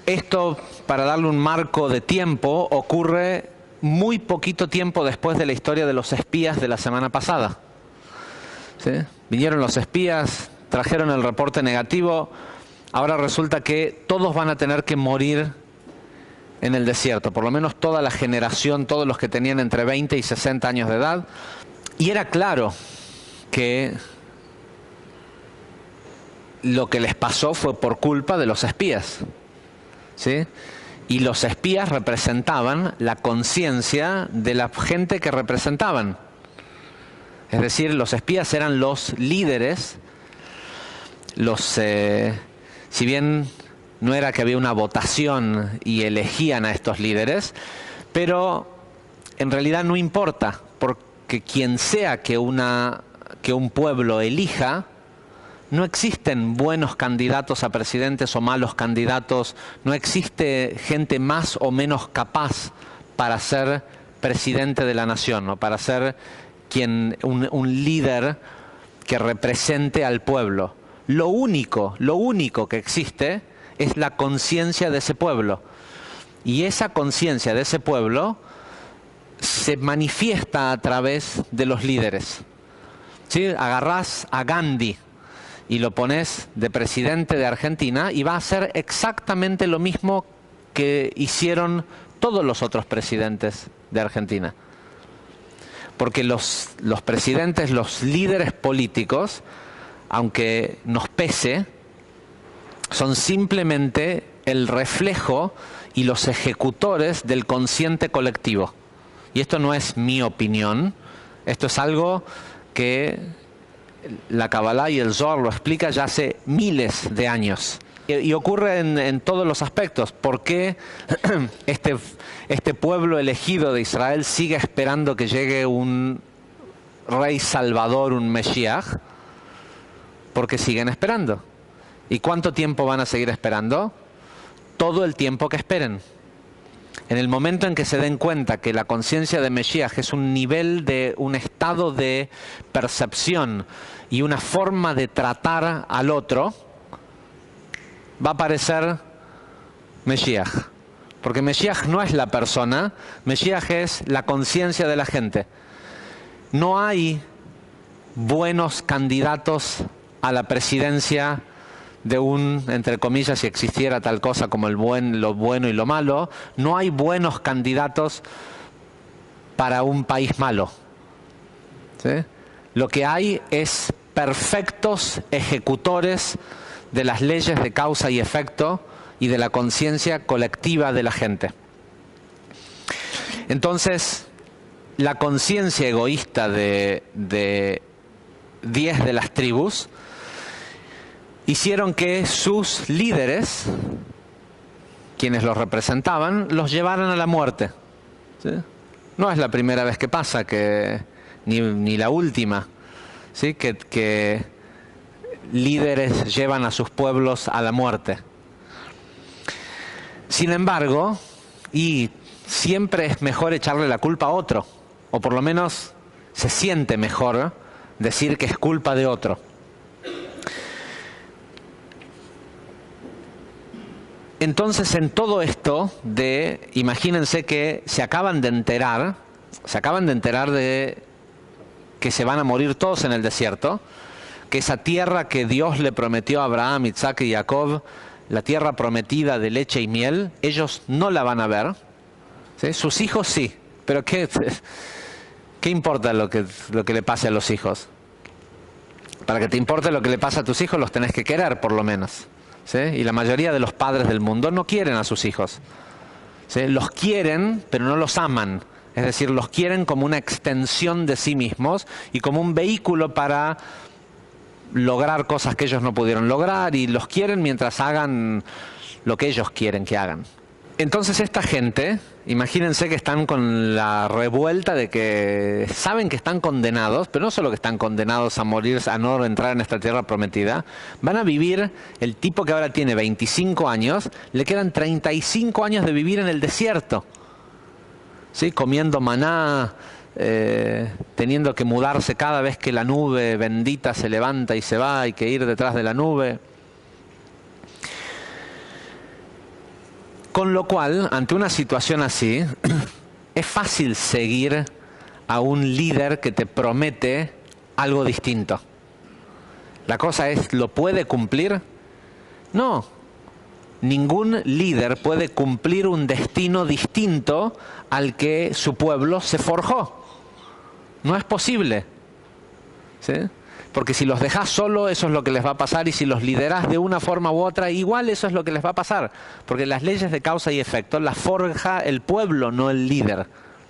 Esto, para darle un marco de tiempo, ocurre muy poquito tiempo después de la historia de los espías de la semana pasada. ¿Sí? Vinieron los espías, trajeron el reporte negativo, ahora resulta que todos van a tener que morir en el desierto, por lo menos toda la generación, todos los que tenían entre 20 y 60 años de edad. Y era claro que lo que les pasó fue por culpa de los espías, ¿sí? Y los espías representaban la conciencia de la gente que representaban. Es decir, los espías eran los líderes, si bien no era que había una votación y elegían a estos líderes, pero en realidad no importa, porque quien sea que un pueblo elija, no existen buenos candidatos a presidentes o malos candidatos, no existe gente más o menos capaz para ser presidente de la nación, o para ser un líder que represente al pueblo. Lo único que existe es la conciencia de ese pueblo. Y esa conciencia de ese pueblo se manifiesta a través de los líderes. ¿Sí? Agarrás a Gandhi y lo pones de presidente de Argentina y va a hacer exactamente lo mismo que hicieron todos los otros presidentes de Argentina. Porque los presidentes, los líderes políticos, aunque nos pese, son simplemente el reflejo y los ejecutores del consciente colectivo. Y esto no es mi opinión, esto es algo que la Kabbalah y el Zohar lo explica ya hace miles de años. Y ocurre en todos los aspectos. ¿Por qué este pueblo elegido de Israel sigue esperando que llegue un rey salvador, un Mesías? Porque siguen esperando. ¿Y cuánto tiempo van a seguir esperando? Todo el tiempo que esperen. En el momento en que se den cuenta que la conciencia de Mesías es un nivel de un estado de percepción y una forma de tratar al otro, va a aparecer Mesías. Porque Mesías no es la persona, Mesías es la conciencia de la gente. No hay buenos candidatos a la presidencia de entre comillas, si existiera tal cosa como lo bueno y lo malo. No hay buenos candidatos para un país malo. ¿Sí? Lo que hay es perfectos ejecutores de las leyes de causa y efecto y de la conciencia colectiva de la gente. Entonces, la conciencia egoísta de 10 de las tribus hicieron que sus líderes, quienes los representaban, los llevaran a la muerte. ¿Sí? No es la primera vez que pasa, ni la última, ¿sí? que líderes llevan a sus pueblos a la muerte. Sin embargo, y siempre es mejor echarle la culpa a otro, o por lo menos se siente mejor decir que es culpa de otro. Entonces, en todo esto imagínense que se acaban de enterar de que se van a morir todos en el desierto, que esa tierra que Dios le prometió a Abraham, Isaac y Jacob, la tierra prometida de leche y miel, ellos no la van a ver, ¿sí? Sus hijos sí, pero ¿qué importa lo que le pase a los hijos? Para que te importe lo que le pasa a tus hijos, los tenés que querer por lo menos. ¿Sí? Y la mayoría de los padres del mundo no quieren a sus hijos. ¿Sí? Los quieren, pero no los aman. Es decir, los quieren como una extensión de sí mismos y como un vehículo para lograr cosas que ellos no pudieron lograr, y los quieren mientras hagan lo que ellos quieren que hagan. Entonces esta gente, imagínense que están con la revuelta de que saben que están condenados, pero no solo que están condenados a morir, a no entrar en esta tierra prometida, van a vivir, el tipo que ahora tiene 25 años, le quedan 35 años de vivir en el desierto, ¿sí? Comiendo maná, teniendo que mudarse cada vez que la nube bendita se levanta y se va, hay que ir detrás de la nube. Con lo cual, ante una situación así, es fácil seguir a un líder que te promete algo distinto. La cosa es, ¿lo puede cumplir? No. Ningún líder puede cumplir un destino distinto al que su pueblo se forjó. No es posible. ¿Sí? Porque si los dejás solo, eso es lo que les va a pasar, y si los liderás de una forma u otra, igual eso es lo que les va a pasar. Porque las leyes de causa y efecto las forja el pueblo, no el líder.